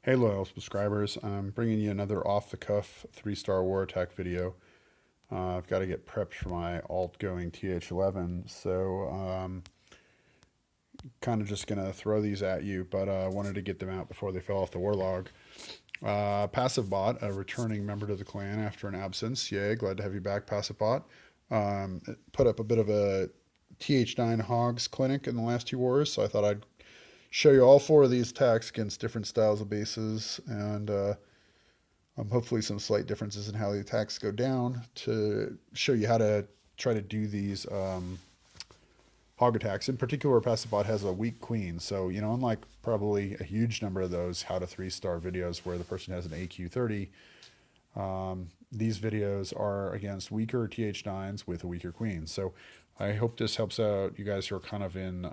Hey loyal subscribers, I'm bringing you another off-the-cuff 3-star war attack video. I've got to get prepped for my alt going TH11, so kind of just going to throw these at you, but I wanted to get them out before they fell off the war log. Passive Bot, a returning member to the clan after an absence. Yay, glad to have you back, Passive Bot. Put up a bit of a th9 Hogs clinic in the last two wars, so I thought I'd show you all four of these attacks against different styles of bases and hopefully some slight differences in how the attacks go down to show you how to try to do these hog attacks. In particular, Passabot has a weak queen, so unlike probably a huge number of those how to 3-star videos where the person has an AQ30, these videos are against weaker th9s with a weaker queen. So I hope this helps out you guys who are kind of in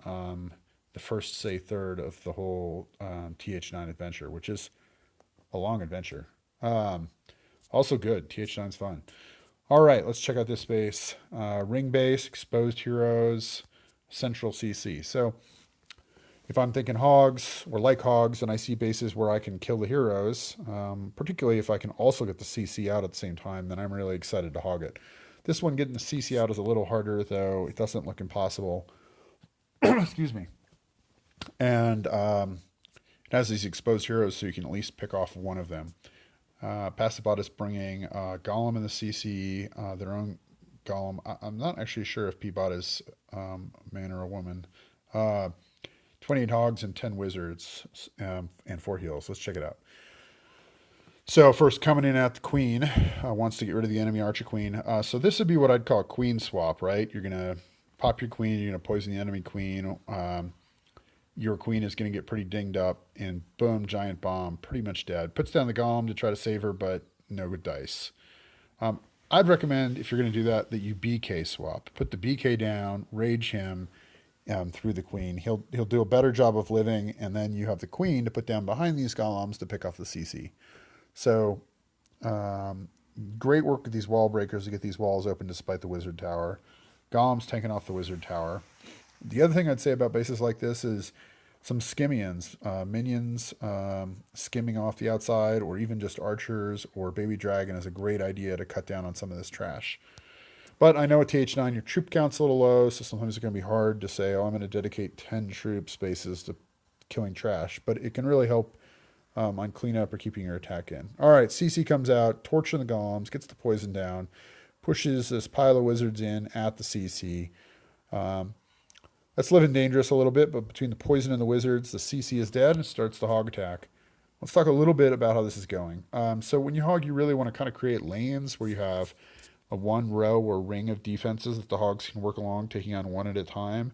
the first, say, third of the whole th9 adventure, which is a long adventure. Also good. th9's fun. All right, let's check out this base. Ring base, exposed heroes, central CC. So if I'm thinking hogs or like hogs and I see bases where I can kill the heroes, particularly if I can also get the CC out at the same time, then I'm really excited to hog it. This one getting the CC out is a little harder, though. It doesn't look impossible. Excuse me. And it has these exposed heroes, so you can at least pick off one of them. Passabot is bringing Golem in the CC, their own Golem. I'm not actually sure if P-Bot is a man or a woman. 28 hogs and 10 wizards and 4 heals. Let's check it out. So first, coming in at the queen, wants to get rid of the enemy archer queen. So this would be what I'd call a queen swap, right? You're going to pop your queen, you're going to poison the enemy queen. Your queen is going to get pretty dinged up, and boom, giant bomb, pretty much dead. Puts down the golem to try to save her, but no good dice. I'd recommend, if you're going to do that, that you BK swap. Put the BK down, rage him through the queen. He'll do a better job of living, and then you have the queen to put down behind these golems to pick off the CC. So great work with these wall breakers to get these walls open despite the wizard tower. Golems taking off the wizard tower. The other thing I'd say about bases like this is some skimmians, minions skimming off the outside, or even just archers or baby dragon is a great idea to cut down on some of this trash. But I know at TH9 your troop count's a little low, so sometimes it's going to be hard to say, oh, I'm going to dedicate 10 troop spaces to killing trash. But it can really help on cleanup or keeping your attack in. All right, CC comes out, torching the golems, gets the poison down, pushes this pile of wizards in at the CC. That's living dangerous a little bit, but between the poison and the wizards, the CC is dead and starts the hog attack. Let's talk a little bit about how this is going. So when you hog, you really want to kind of create lanes where you have a one row or ring of defenses that the hogs can work along, taking on one at a time.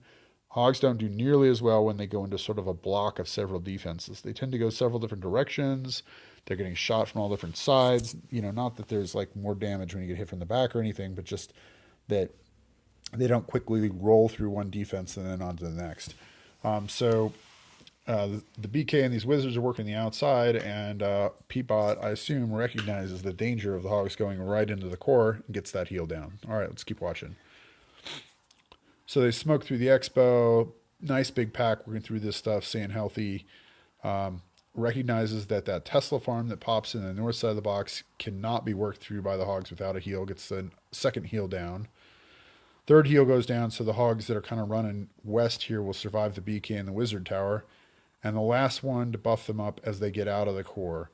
Hogs don't do nearly as well when they go into sort of a block of several defenses. They tend to go several different directions. They're getting shot from all different sides. Not that there's like more damage when you get hit from the back or anything, but just that they don't quickly roll through one defense and then on to the next. So the BK and these wizards are working the outside, and Peapot, I assume, recognizes the danger of the hogs going right into the core and gets that heal down. All right, let's keep watching. So they smoke through the expo. Nice big pack working through this stuff, staying healthy. Recognizes that Tesla farm that pops in the north side of the box cannot be worked through by the hogs without a heal. Gets the second heal down. Third heal goes down, so the hogs that are kind of running west here will survive the BK and the wizard tower. And the last one to buff them up as they get out of the core.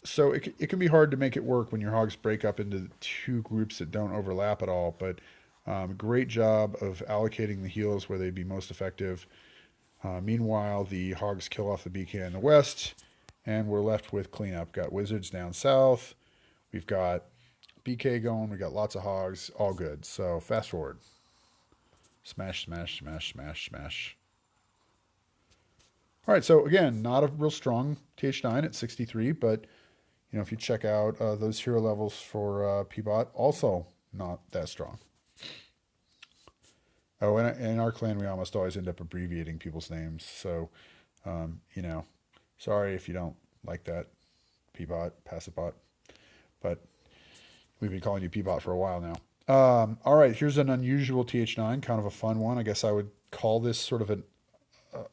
So it can be hard to make it work when your hogs break up into two groups that don't overlap at all, but great job of allocating the heals where they'd be most effective. Meanwhile, the hogs kill off the BK in the west, and we're left with cleanup. Got wizards down south. We've got BK going. We got lots of hogs. All good. So fast forward. Smash, smash, smash, smash, smash. All right, so again, not a real strong TH9 at 63, but if you check out those hero levels for P-Bot, also not that strong. Oh, and in our clan, we almost always end up abbreviating people's names. So, sorry if you don't like that, P-Bot, Passabot, but we've been calling you P-Bot for a while now. All right, here's an unusual TH9, kind of a fun one. I guess I would call this sort of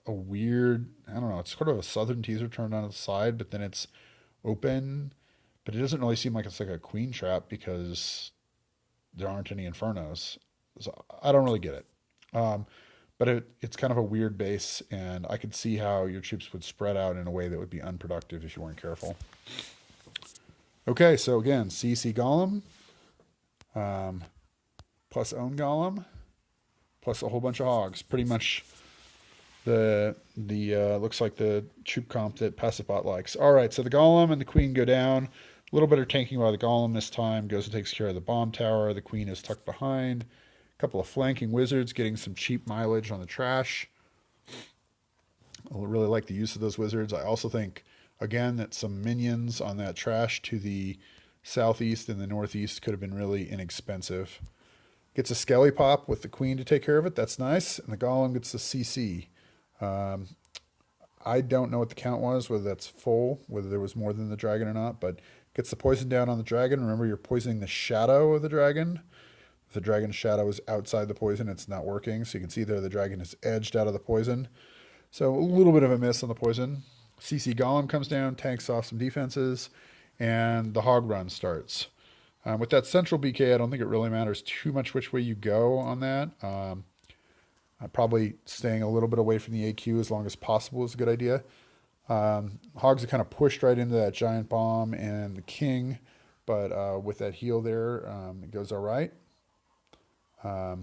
a weird, I don't know, it's sort of a southern teaser turned on its side, but then it's open, but it doesn't really seem like it's like a queen trap because there aren't any infernos. So I don't really get it. Um, but it's kind of a weird base, and I could see how your troops would spread out in a way that would be unproductive if you weren't careful. Okay, so again, CC Golem, plus own Golem, plus a whole bunch of hogs. Pretty much the looks like the troop comp that Passipot likes. All right, so the Golem and the Queen go down. A little better tanking by the Golem this time. Goes and takes care of the bomb tower. The Queen is tucked behind. A couple of flanking wizards getting some cheap mileage on the trash. I really like the use of those wizards. I also think, again, that some minions on that trash to the southeast and the northeast could have been really inexpensive. Gets a Skelly Pop with the Queen to take care of it. That's nice. And the Golem gets the CC. I don't know what the count was, whether that's full, whether there was more than the dragon or not, but gets the poison down on the dragon. Remember, you're poisoning the shadow of the dragon. If the dragon's shadow is outside the poison, it's not working. So you can see there the dragon is edged out of the poison. So a little bit of a miss on the poison. CC Golem comes down, tanks off some defenses, and the hog run starts. With that central BK, I don't think it really matters too much which way you go on that. Probably staying a little bit away from the AQ as long as possible is a good idea. Hogs are kind of pushed right into that giant bomb and the king, but with that heal there, it goes all right. A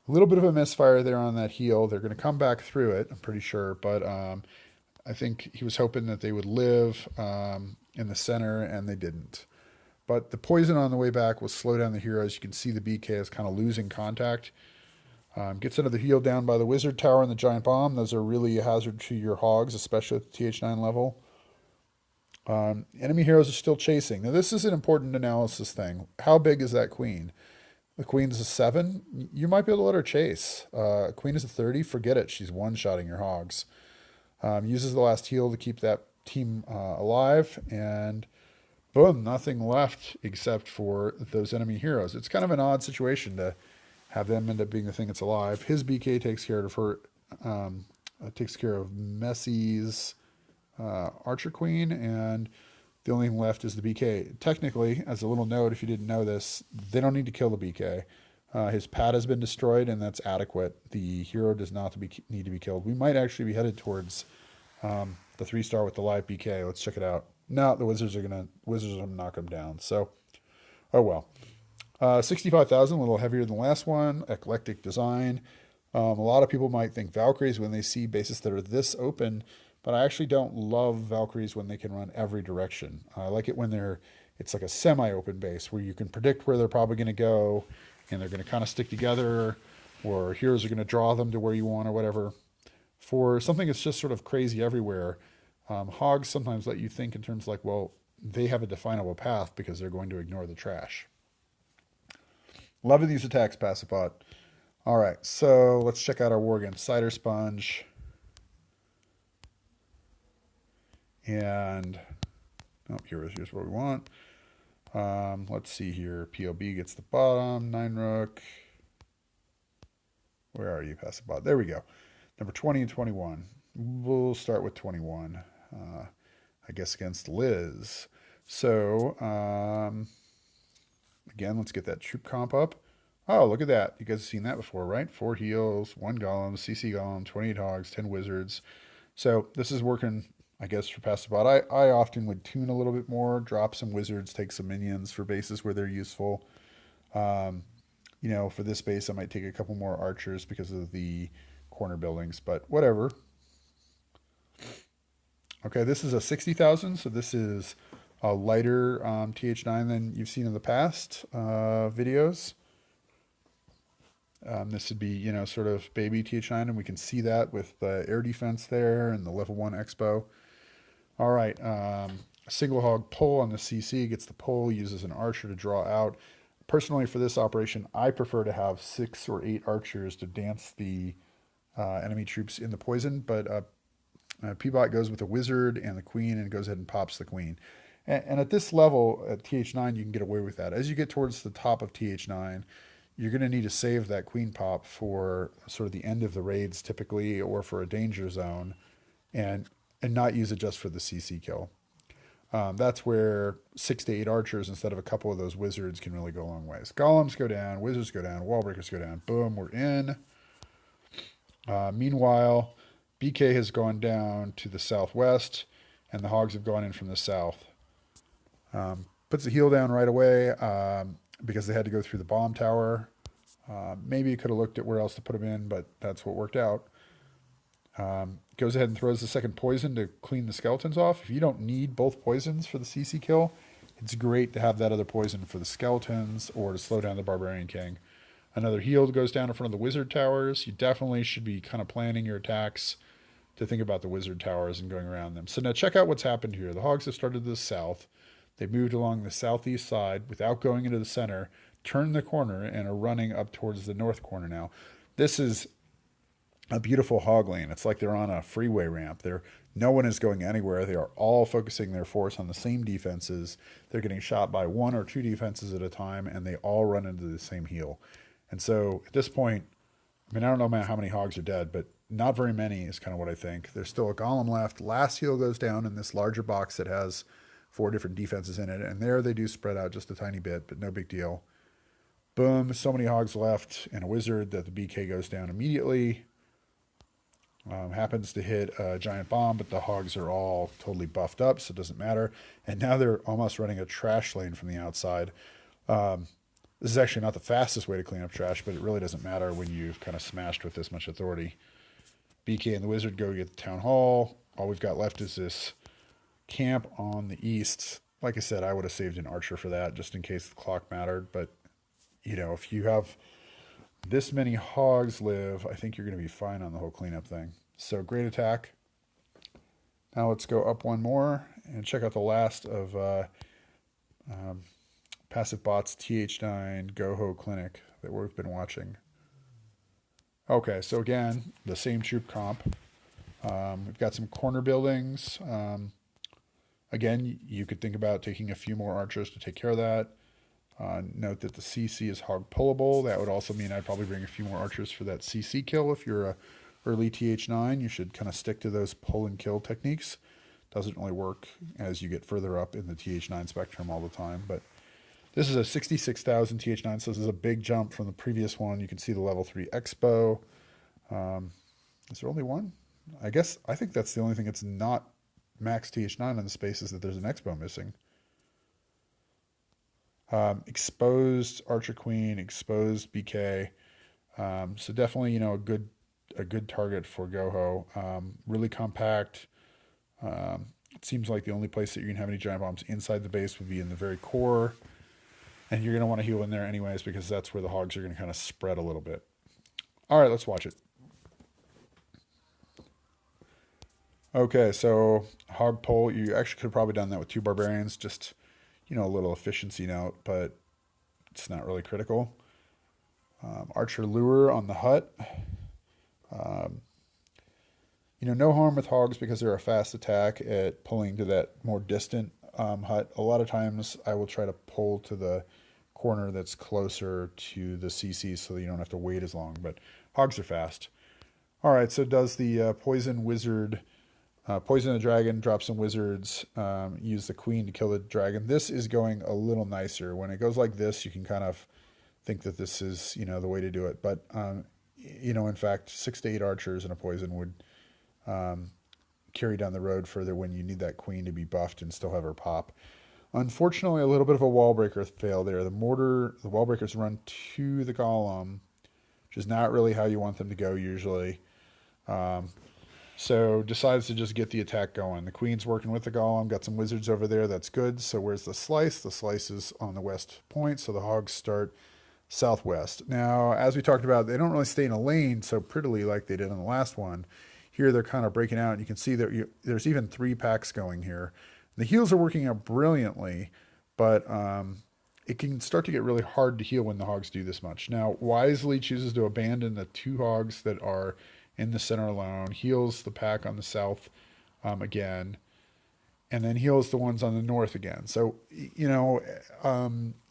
little bit of a misfire there on that heal. They're going to come back through it, I'm pretty sure, but I think he was hoping that they would live in the center, and they didn't. But the poison on the way back will slow down the heroes. You can see the BK is kind of losing contact. Gets another heal down by the wizard tower and the giant bomb. Those are really a hazard to your hogs, especially at the th9 level. Enemy heroes are still chasing. Now, this is an important analysis thing. How big is that queen? The queen's a 7. You might be able to let her chase. Queen is a 30. Forget it. She's one-shotting your hogs. Uses the last heal to keep that team alive, and boom, nothing left except for those enemy heroes. It's kind of an odd situation to have them end up being the thing that's alive. His BK takes care of her, takes care of Messi's Archer Queen, and the only thing left is the BK. Technically, as a little note, if you didn't know this, they don't need to kill the BK. His pad has been destroyed, and that's adequate. The hero does not need to be killed. We might actually be headed towards the 3-star with the live BK. Let's check it out. No, the wizards are gonna knock him down. So, oh well. 65,000, a little heavier than the last one. Eclectic design. A lot of people might think Valkyries when they see bases that are this open, but I actually don't love Valkyries when they can run every direction. I like it when it's like a semi-open base where you can predict where they're probably going to go, and they're going to kind of stick together, or heroes are going to draw them to where you want or whatever. For something that's just sort of crazy everywhere, hogs sometimes let you think in terms like, well, they have a definable path because they're going to ignore the trash. Loving these attacks, Passipot. All right, so let's check out our war against Cider Sponge. And, oh, here's what we want. Let's see here. POB gets the bottom. 9 Rook. Where are you, Passipot? There we go. Number 20 and 21. We'll start with 21. I guess against Liz. So, again, let's get that troop comp up. Oh, look at that. You guys have seen that before, right? 4 heals, 1 golem, CC golem, 28 hogs, 10 wizards. So this is working, I guess, for Passipot. I often would tune a little bit more, drop some wizards, take some minions for bases where they're useful. You know, for this base, I might take a couple more archers because of the corner buildings, but whatever. Okay, this is a 60,000, so this is a lighter th9 than you've seen in the past videos. This would be, you know, sort of baby th9, and we can see that with the air defense there and the level 1 expo. All right, a single hog pull on the CC, gets the pull, uses an archer to draw out. Personally, for this operation, I prefer to have 6 or 8 archers to dance the enemy troops in the poison, but P-Bot goes with the wizard and the queen and goes ahead and pops the queen. And at this level, at th9, you can get away with that. As you get towards the top of th9, you're going to need to save that queen pop for sort of the end of the raids typically, or for a danger zone, and not use it just for the CC kill. That's where 6 to 8 archers instead of a couple of those wizards can really go a long ways. Golems go down, wizards go down, wall breakers go down. Boom, we're in. Meanwhile, BK has gone down to the southwest, and the hogs have gone in from the south. Puts the heal down right away because they had to go through the bomb tower. Maybe you could have looked at where else to put them in, but that's what worked out. Goes ahead and throws the second poison to clean the skeletons off. If you don't need both poisons for the CC kill, it's great to have that other poison for the skeletons or to slow down the Barbarian King. Another heal goes down in front of the wizard towers. You definitely should be kind of planning your attacks to think about the wizard towers and going around them. So now check out what's happened here. The hogs have started to the south. They moved along the southeast side without going into the center, turned the corner, and are running up towards the north corner now. This is a beautiful hog lane. It's like they're on a freeway ramp. No one is going anywhere. They are all focusing their force on the same defenses. They're getting shot by 1 or 2 defenses at a time, and they all run into the same heal. And so at this point, I mean, I don't know how many hogs are dead, but not very many is kind of what I think. There's still a golem left. Last heal goes down in this larger box that has 4 different defenses in it, and there they do spread out just a tiny bit, but no big deal. Boom, so many hogs left and a wizard that the BK goes down immediately. Happens to hit a giant bomb, but the hogs are all totally buffed up, so it doesn't matter. And now they're almost running a trash lane from the outside. This is actually not the fastest way to clean up trash, but it really doesn't matter when you've kind of smashed with this much authority. BK and the wizard go get the town hall. All we've got left is this camp on the east. Like I said, I would have saved an archer for that just in case the clock mattered. But, you know, if you have this many hogs live, I think you're going to be fine on the whole cleanup thing. So great attack. Now let's go up one more and check out the last of Passive Bot's th9 Goho clinic that we've been watching. Okay, so again, the same troop comp. We've got some corner buildings. Again, you could think about taking a few more archers to take care of that. Note that the CC is hog pullable. That would also mean I'd probably bring a few more archers for that CC kill. If you're a early th9, you should kind of stick to those pull and kill techniques. Doesn't really work as you get further up in the th9 spectrum all the time. But this is a 66,000 th9, so this is a big jump from the previous one. You can see the level 3 expo. Is there only one? I think that's the only thing that's not max th9 in the space is that there's an expo missing. Exposed Archer Queen, exposed BK. So definitely, you know, a good target for Goho. Really compact. It seems like the only place that you're gonna have any giant bombs inside the base would be in the very core, and you're gonna want to heal in there anyways because that's where the hogs are gonna kind of spread a little bit. All right, let's watch it. Okay, so hog pull. You actually could have probably done that with 2 barbarians. Just, you know, a little efficiency note, but it's not really critical. Archer lure on the hut. You know, no harm with hogs because they're a fast attack at pulling to that more distant hut. A lot of times I will try to pull to the corner that's closer to the CC so that you don't have to wait as long, but hogs are fast. All right, so does the poison wizard... poison the dragon, drop some wizards, use the queen to kill the dragon. This is going a little nicer. When it goes like this, you can kind of think that this is, you know, the way to do it. But, you know, in fact, 6 to 8 archers and a poison would carry down the road further when you need that queen to be buffed and still have her pop. Unfortunately, a little bit of a wall breaker fail there. The wall breakers run to the golem, which is not really how you want them to go usually. So decides to just get the attack going. The queen's working with the golem, got some wizards over there, that's good. So where's the slice? The slice is on the west point, so the hogs start southwest. Now, as we talked about, they don't really stay in a lane so prettily like they did on the last one. Here they're kind of breaking out, and you can see that there's even 3 packs going here. The heals are working out brilliantly, but it can start to get really hard to heal when the hogs do this much. Now, wisely chooses to abandon the 2 hogs that are in the center alone, heals the pack on the south again, and then heals the ones on the north again. So, you know,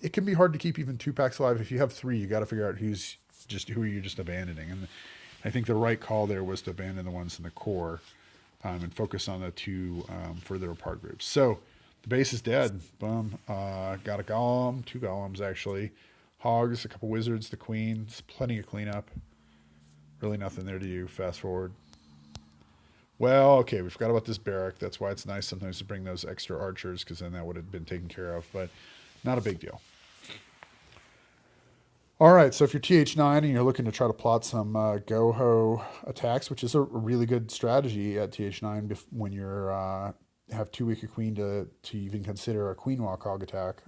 it can be hard to keep even 2 packs alive. If you have 3, you got to figure out who you're just abandoning. And I think the right call there was to abandon the ones in the core and focus on the 2 further apart groups. So the base is dead. Boom. Got a golem, 2 golems actually, hogs, a couple wizards, the queens, plenty of cleanup. Really nothing there to do. Fast forward. Well, okay, we forgot about this barrack. That's why it's nice sometimes to bring those extra archers, because then that would have been taken care of, but not a big deal. All right, so if you're TH9 and you're looking to try to plot some Goho attacks, which is a really good strategy at TH9 when you're have too weak a queen to even consider a queen walk hog attack.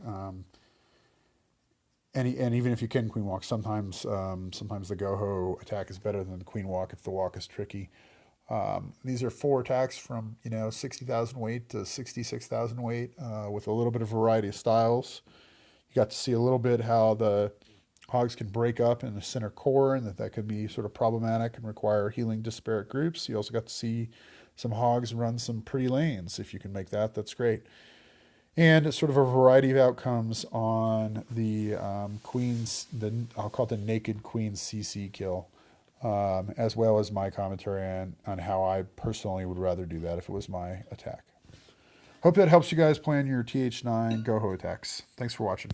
And even if you can queen walk, sometimes the Goho attack is better than the queen walk if the walk is tricky. These are 4 attacks from 60,000 weight to 66,000 weight with a little bit of variety of styles. You got to see a little bit how the hogs can break up in the center core, and that could be sort of problematic and require healing disparate groups. You also got to see some hogs run some pretty lanes. If you can make that, that's great. And it's sort of a variety of outcomes on the queens, I'll call it the naked queen CC kill. As well as my commentary on how I personally would rather do that if it was my attack. Hope that helps you guys plan your TH9 Goho attacks. Thanks for watching.